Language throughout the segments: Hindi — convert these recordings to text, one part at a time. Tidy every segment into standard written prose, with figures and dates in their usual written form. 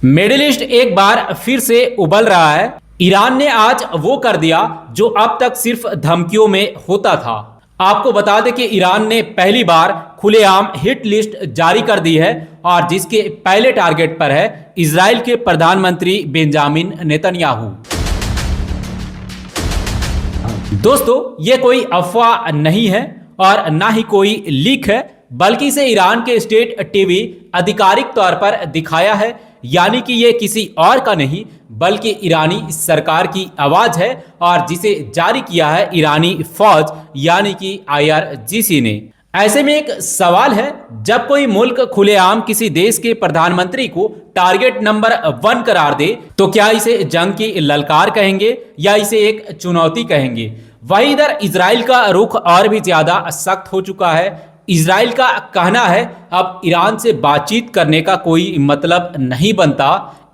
मिडिल ईस्ट एक बार फिर से उबल रहा है। ईरान ने आज वो कर दिया जो अब तक सिर्फ धमकियों में होता था। आपको बता दें कि ईरान ने पहली बार खुलेआम हिट लिस्ट जारी कर दी है और जिसके पहले टारगेट पर है इजराइल के प्रधानमंत्री बेंजामिन नेतन्याहू। दोस्तों, ये कोई अफवाह नहीं है और ना ही कोई लीक है, बल्कि इसे ईरान के स्टेट टीवी आधिकारिक तौर पर दिखाया है। यानी कि ये किसी और का नहीं बल्कि ईरानी सरकार की आवाज है और जिसे जारी किया है ईरानी फौज यानी कि IRGC ने। ऐसे में एक सवाल है, जब कोई मुल्क खुलेआम किसी देश के प्रधानमंत्री को टारगेट नंबर 1 करार दे तो क्या इसे जंग की ललकार कहेंगे या इसे एक चुनौती कहेंगे? वहीं इधर इजराइल का रुख और भी ज्यादा सख्त हो चुका है। इजराइल का कहना है अब ईरान से बातचीत करने का कोई मतलब नहीं बनता।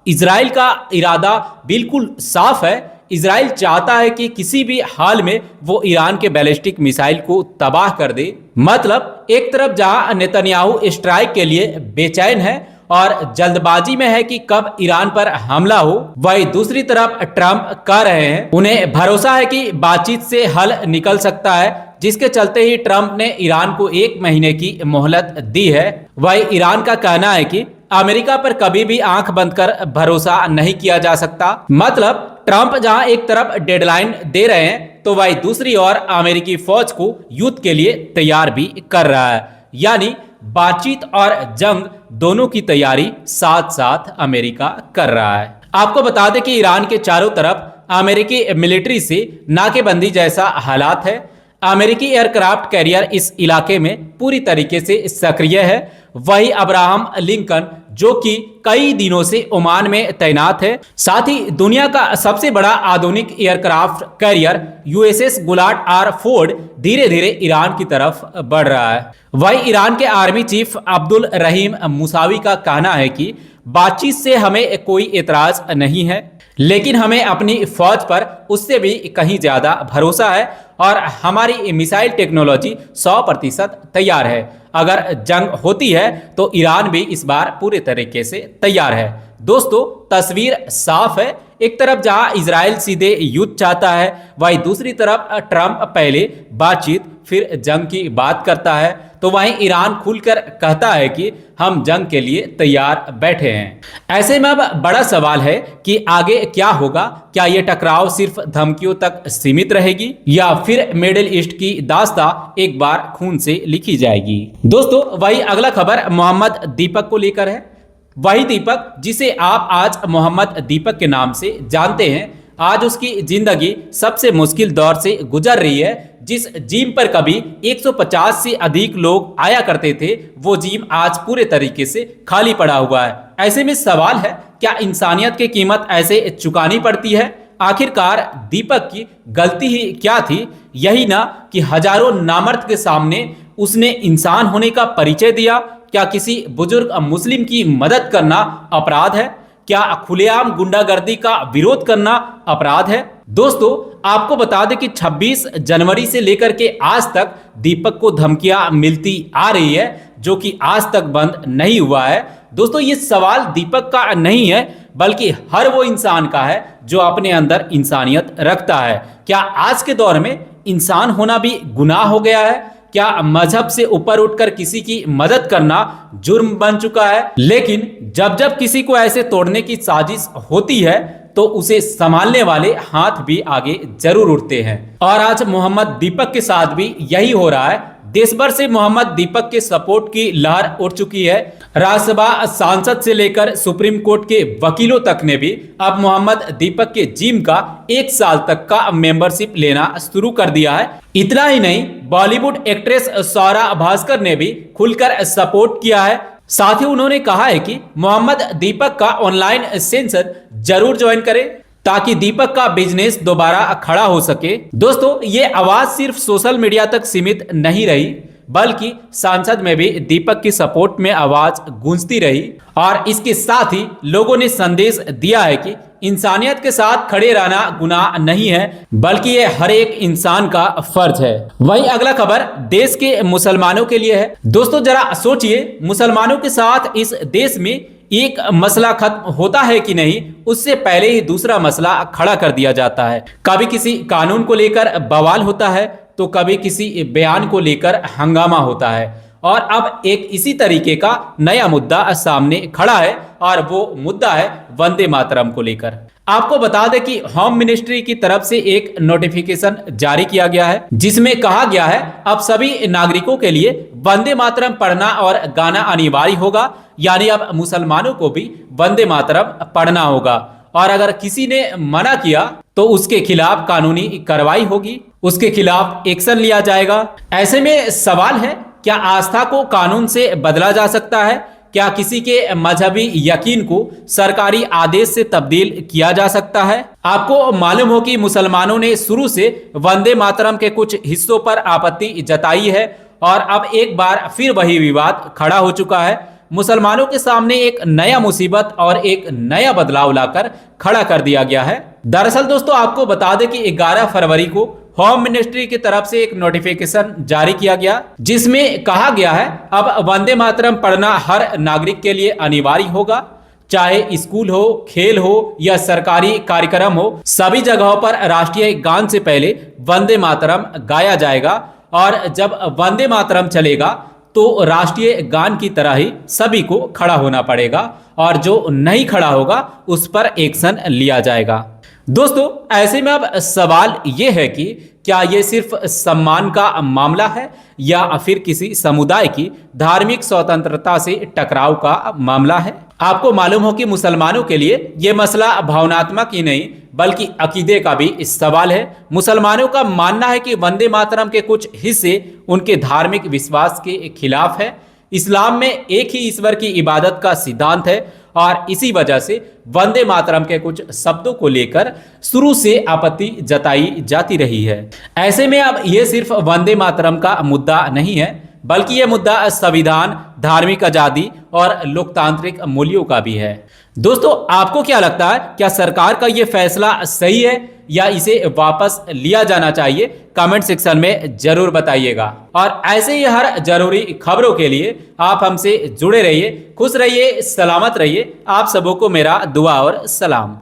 इजराइल का इरादा बिल्कुल साफ है। इजराइल चाहता है कि किसी भी हाल में वो ईरान के बैलिस्टिक मिसाइल को तबाह कर दे। मतलब एक तरफ जहां नेतन्याहू स्ट्राइक के लिए बेचैन है और जल्दबाजी में है कि कब ईरान पर हमला हो, वही दूसरी तरफ ट्रंप कह रहे हैं उन्हें भरोसा है कि बातचीत से हल निकल सकता है, जिसके चलते ही ट्रंप ने ईरान को 1 महीने की मोहलत दी है। वही ईरान का कहना है कि अमेरिका पर कभी भी आंख बंद कर भरोसा नहीं किया जा सकता। मतलब ट्रंप जहां एक तरफ डेडलाइन दे रहे हैं तो वही दूसरी ओर अमेरिकी फौज को युद्ध के लिए तैयार भी कर रहा है। यानी बातचीत और जंग दोनों की तैयारी साथ साथ अमेरिका कर रहा है। आपको बता दें कि ईरान के चारों तरफ अमेरिकी मिलिट्री से नाकेबंदी जैसा हालात है। अमेरिकी एयरक्राफ्ट कैरियर इस इलाके में पूरी तरीके से सक्रिय है। वही अब्राहम लिंकन जो कि कई दिनों से ओमान में तैनात है। साथ ही दुनिया का सबसे बड़ा आधुनिक aircraft carrier USS Gerald R Ford धीरे धीरे ईरान की तरफ बढ़ रहा है। वही ईरान के आर्मी चीफ अब्दुल रहीम मुसावी का कहना है कि बातचीत से हमें कोई एतराज नहीं है, लेकिन हमें अपनी फौज पर उससे भी कहीं ज्यादा भरोसा है और हमारी मिसाइल टेक्नोलॉजी 100% तैयार है। अगर जंग होती है तो ईरान भी इस बार पूरे तरीके से तैयार है। दोस्तों, तस्वीर साफ है। एक तरफ जहां इजराइल सीधे युद्ध चाहता है, वहीं दूसरी तरफ ट्रंप पहले बातचीत फिर जंग की बात करता है, तो वहीं ईरान खुलकर कहता है कि हम जंग के लिए तैयार बैठे हैं। ऐसे में अब बड़ा सवाल है कि आगे क्या होगा। क्या ये टकराव सिर्फ धमकियों तक सीमित रहेगी या फिर मिडिल ईस्ट की दास्तां एक बार खून से लिखी जाएगी? दोस्तों, वही अगला खबर मोहम्मद दीपक को लेकर है। वही दीपक जिसे आप आज मोहम्मद दीपक के नाम से जानते हैं, आज उसकी जिंदगी सबसे मुश्किल दौर से गुजर रही है। जिस जिम पर कभी 150 से अधिक लोग आया करते थे, वो जिम आज पूरे तरीके से खाली पड़ा हुआ है। ऐसे में सवाल है, क्या इंसानियत की कीमत ऐसे चुकानी पड़ती है? आखिरकार दीपक की गलती ही क्या थी? यही ना कि हजारों नामर्द के सामने उसने इंसान होने का परिचय दिया। क्या किसी बुजुर्ग मुस्लिम की मदद करना अपराध है? क्या खुलेआम गुंडागर्दी का विरोध करना अपराध है? दोस्तों, आपको बता दें कि 26 जनवरी से लेकर के आज तक दीपक को धमकियां मिलती आ रही है, जो कि आज तक बंद नहीं हुआ है। दोस्तों, ये सवाल दीपक का नहीं है बल्कि हर वो इंसान का है जो अपने अंदर इंसानियत रखता है। क्या आज के दौर में इंसान होना भी गुनाह हो गया है? क्या मजहब से ऊपर उठकर किसी की मदद करना जुर्म बन चुका है? लेकिन जब जब किसी को ऐसे तोड़ने की साजिश होती है तो उसे संभालने वाले हाथ भी आगे जरूर उठते हैं। और आज मोहम्मद दीपक के साथ भी यही हो रहा है। देश भर से मोहम्मद दीपक के सपोर्ट की लहर उठ चुकी है। राज्यसभा सांसद से लेकर सुप्रीम कोर्ट के वकीलों तक ने भी अब मोहम्मद दीपक के जिम का 1 साल तक का मेंबरशिप लेना शुरू कर दिया है। इतना ही नहीं, बॉलीवुड एक्ट्रेस स्वरा भास्कर ने भी खुलकर सपोर्ट किया है। साथ ही उन्होंने कहा है कि मोहम्मद दीपक का ऑनलाइन सेंसर जरूर ज्वाइन करें ताकि दीपक का बिजनेस दोबारा खड़ा हो सके। दोस्तों, ये आवाज सिर्फ सोशल मीडिया तक सीमित नहीं रही बल्कि संसद में भी दीपक की सपोर्ट में आवाज गूंजती रही और इसके साथ ही लोगों ने संदेश दिया है कि इंसानियत के साथ खड़े रहना गुनाह नहीं है बल्कि ये हर एक इंसान का फर्ज है। वही अगला खबर देश के मुसलमानों के लिए है। दोस्तों, जरा सोचिए, मुसलमानों के साथ इस देश में एक मसला खत्म होता है कि नहीं, उससे पहले ही दूसरा मसला खड़ा कर दिया जाता है। कभी किसी कानून को लेकर बवाल होता है तो कभी किसी बयान को लेकर हंगामा होता है, और अब एक इसी तरीके का नया मुद्दा सामने खड़ा है, और वो मुद्दा है वंदे मातरम को लेकर। आपको बता दें कि होम मिनिस्ट्री की तरफ से एक नोटिफिकेशन जारी किया गया है, जिसमें कहा गया है अब सभी नागरिकों के लिए वंदे मातरम पढ़ना और गाना अनिवार्य होगा। यानी अब मुसलमानों को भी वंदे मातरम पढ़ना होगा, और अगर किसी ने मना किया तो उसके खिलाफ कानूनी कार्रवाई होगी, उसके खिलाफ एक्शन लिया जाएगा। ऐसे में सवाल है, क्या आस्था को कानून से बदला जा सकता है? क्या किसी के मजहबी यकीन को सरकारी आदेश से तब्दील किया जा सकता है? आपको मालूम हो कि मुसलमानों ने शुरू से वंदे मातरम के कुछ हिस्सों पर आपत्ति जताई है, और अब एक बार फिर वही विवाद खड़ा हो चुका है। मुसलमानों के सामने एक नया मुसीबत और एक नया बदलाव लाकर खड़ा कर दिया गया है। दरअसल दोस्तों, आपको बता दें कि 11 फरवरी को होम मिनिस्ट्री की तरफ से एक नोटिफिकेशन जारी किया गया, जिसमें कहा गया है अब वंदे मातरम पढ़ना हर नागरिक के लिए अनिवार्य होगा। चाहे स्कूल हो, खेल हो या सरकारी कार्यक्रम हो, सभी जगहों पर राष्ट्रीय गान से पहले वंदे मातरम गाया जाएगा, और जब वंदे मातरम चलेगा तो राष्ट्रीय गान की तरह ही सभी को खड़ा होना पड़ेगा, और जो नहीं खड़ा होगा उस पर एक्शन लिया जाएगा। दोस्तों, ऐसे में अब सवाल ये है कि क्या ये सिर्फ सम्मान का मामला है या फिर किसी समुदाय की धार्मिक स्वतंत्रता से टकराव का मामला है? आपको मालूम हो कि मुसलमानों के लिए ये मसला भावनात्मक ही नहीं बल्कि अकीदे का भी सवाल है। मुसलमानों का मानना है कि वंदे मातरम के कुछ हिस्से उनके धार्मिक विश्वास के खिलाफ है। इस्लाम में एक ही ईश्वर की इबादत का सिद्धांत है, और इसी वजह से वंदे मातरम के कुछ शब्दों को लेकर शुरू से आपत्ति जताई जाती रही है। ऐसे में अब ये सिर्फ वंदे मातरम का मुद्दा नहीं है, बल्कि यह मुद्दा संविधान, धार्मिक आजादी और लोकतांत्रिक मूल्यों का भी है। दोस्तों, आपको क्या लगता है, क्या सरकार का यह फैसला सही है या इसे वापस लिया जाना चाहिए? कमेंट सेक्शन में जरूर बताइएगा, और ऐसे ही हर जरूरी खबरों के लिए आप हमसे जुड़े रहिए। खुश रहिए, सलामत रहिए। आप सबों को मेरा दुआ और सलाम।